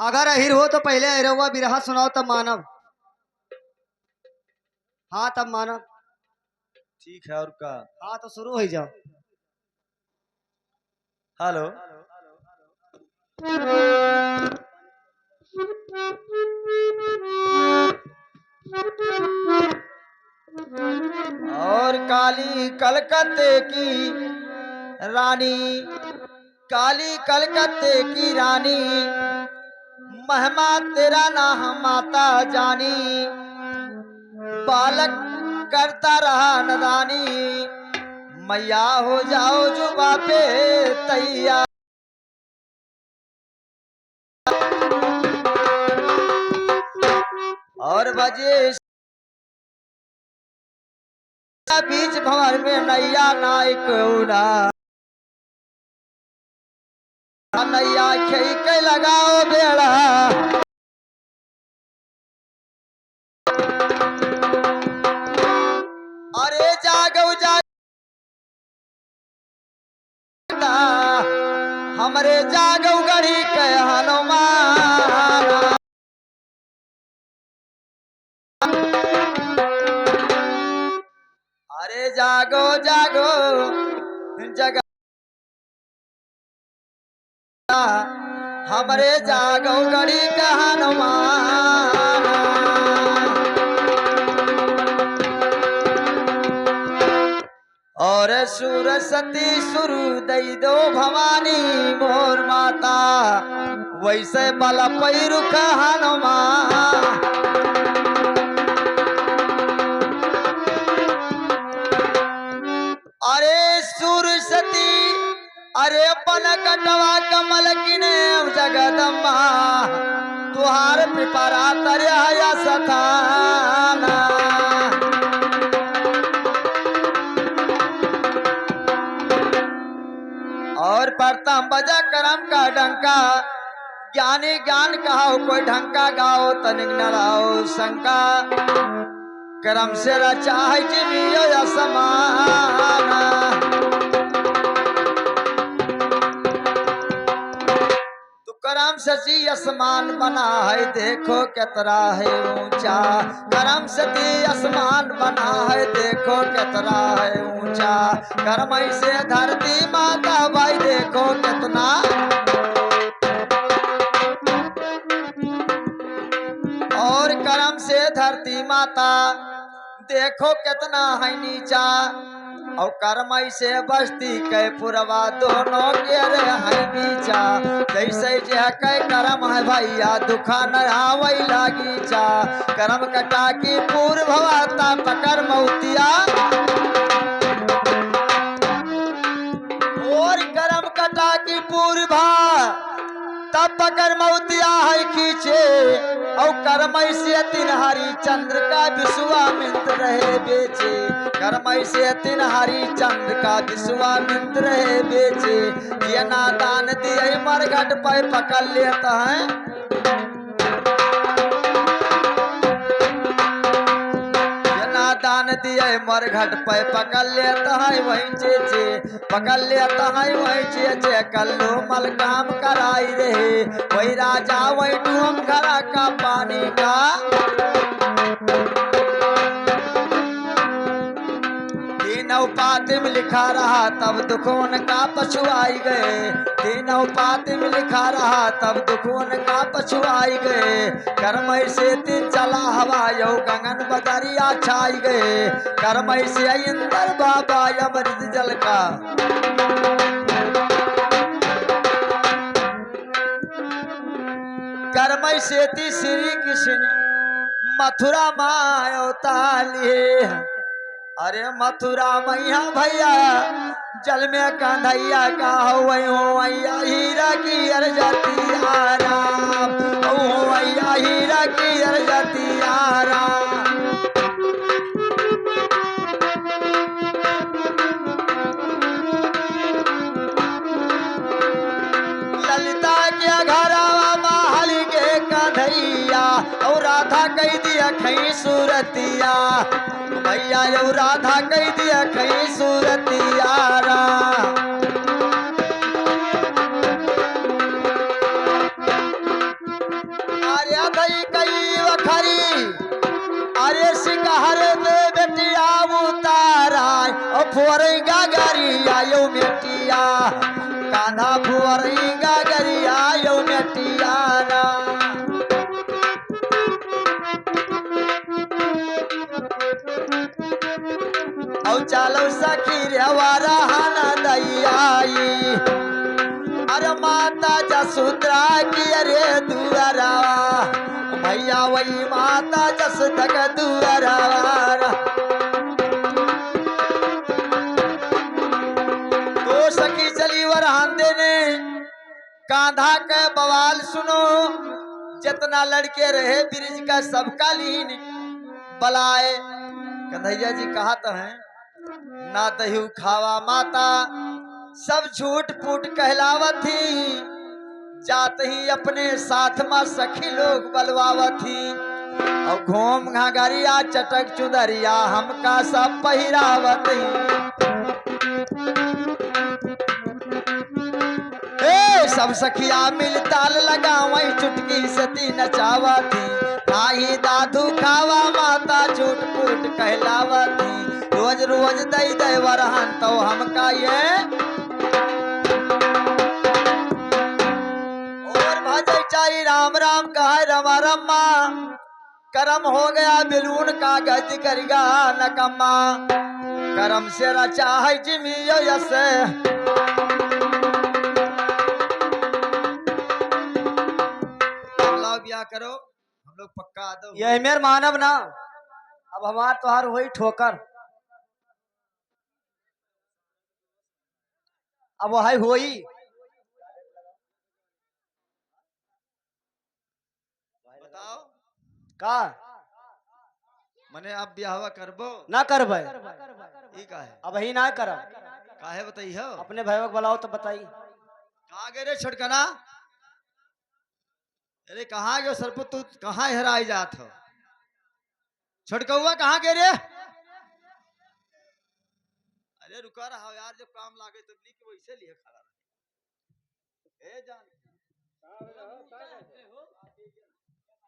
अगर अहिर हो तो पहले अहिरवा बिरहा सुनाओ तब मानव। हाँ तब मानव। ठीक है और का। हाँ तो शुरू हो जाओ। हेलो। और काली कलकत्ते की रानी, काली कलकत्ते की रानी, महिमा तेरा नाम माता जानी, बालक करता रहा नदानी, मैया हो जाओ जुबा पे तैयार। और बजे बीच भंवर में नैया नायक उड़ा, नैया खेई के लगाओ बेड़ा। अरे जागो जागता हमरे जागो गढ़ी के हनुमान। अरे जागो जागो जगा हमरे जागो गढ़ी के हनुमान। और सुर सती सुरु दई दो भवानी मोर माता, वैसे बल पैरुख हनुमान। अरे सुर सती अरे पन कटवा कमल किने जगदम्बा, तुहार पिपरा तरया सथाना। और प्रथम बजा करम का डंका, ज्ञानी ज्ञान कहो कोई ढंका गाओ तनिक न रहो शंका, करम से रचा है जिमियो असमान। तो करम सची आसमान बना है देखो कितना है ऊंचा, करम सती आसमान बना है देखो कितना है ऊंचा, करम से धरती माता भाई देखो कितना। और करम से धरती माता देखो कितना है नीचा, और कर्म से बस्ती के पुरवा दोनों के रे है बीचा, जैसे जे के कर्म है भैया दुखा न आवई लागी चा, कर्म कटा की पूर्व भवाता पकर मौतिया। और कर्म कटा की पूर्व तब पकर मौतिया है खींचे, और कर्म से तीन हरि चंद्र का विश्वामित्र रहे बेचे, कर्म से तीन हरि चंद्र का विश्वामित्र रहे बेचे, ये नादान दिए मरघट पे पकड़ लेता है। दान दिए मरघट पे पकड़ लेता है वही चेचे, पकड़ लेता है वही चेचे, कल्लो मल काम कराई रहे, वही राजा वही डूम घरा का पानी का। तीनों पाती में लिखा रहा तब दुखों का पछुआई गए, तीनों पाती में लिखा रहा तब दुखों का पछुआई गए, कर्म से तीन चला हवा यो गगन बदरिया छाई गए, कर्म से इंद्र बाबा अमृत जल का। कर्म से श्री कृष्ण मथुरा मायोतालिए, अरे मथुरा मैया भैया जल में कंधैया का हो हीरा की अरजती आराम, हो हीरा की अरजती आराम। ललिता के घरवा महल के कंधैया, और राधा कह दिया खई सूरतिया, भैया यो राधा कह दिया कहीं सूरतियारा। अरे दई कई वखरी अरे सिकहर दे बेटिया उतारा ओ फुअरेगा गरी आयो मेटिया कान्हा फुअरेगा गरी आयो मेटिया ना औ चालो सखी रेवारा हना दैयाई अरे माता जसुद्रा की अरे दुआरा भैया वही माता जसुदक दुआरा तो सखी चली वरहान देने कांधा के बवाल सुनो जितना लड़के रहे ब्रिज का सबका लीन बलाए कन्हैया जी कहा तो है ना दही खावा माता सब झूठ फूट कहलावत थी जात ही अपने साथ में सखी लोग बलवावत थी और घूम घाघरिया चटक चुदरिया हमका सब पहिरावत ए सब सखिया मिल ताल लगा वही चुटकी सती नचावा थी आई दादू खावा माता झूठ फूट कहलावा थी रोज रोज दई दे वरहन तो हमका ये और भजय चाई राम राम कहे रमा रमा करम हो गया बिलून का गज करिगा नकम्मा करम से रचा है जिमियो यस ब्याह करो हम लोग पक्का आदो ये मेर मानव ना अब हमार तोहार हुई ठोकर अब वही हुई बताओ का मने अब ब्याहवा करबो ना करबे ई का है अब ही ना करब काहे बताई हो अपने भैया बुलाओ तो बताई कहाँ गए रे छटकना अरे कहाँ गयो सरपु तू कहाँ हेराई जात हो छटकौआ कहाँ गए रे अरे रुका रहा हो यार जब काम लागे तब ली के वैसे लिए खड़ा रहे ए जान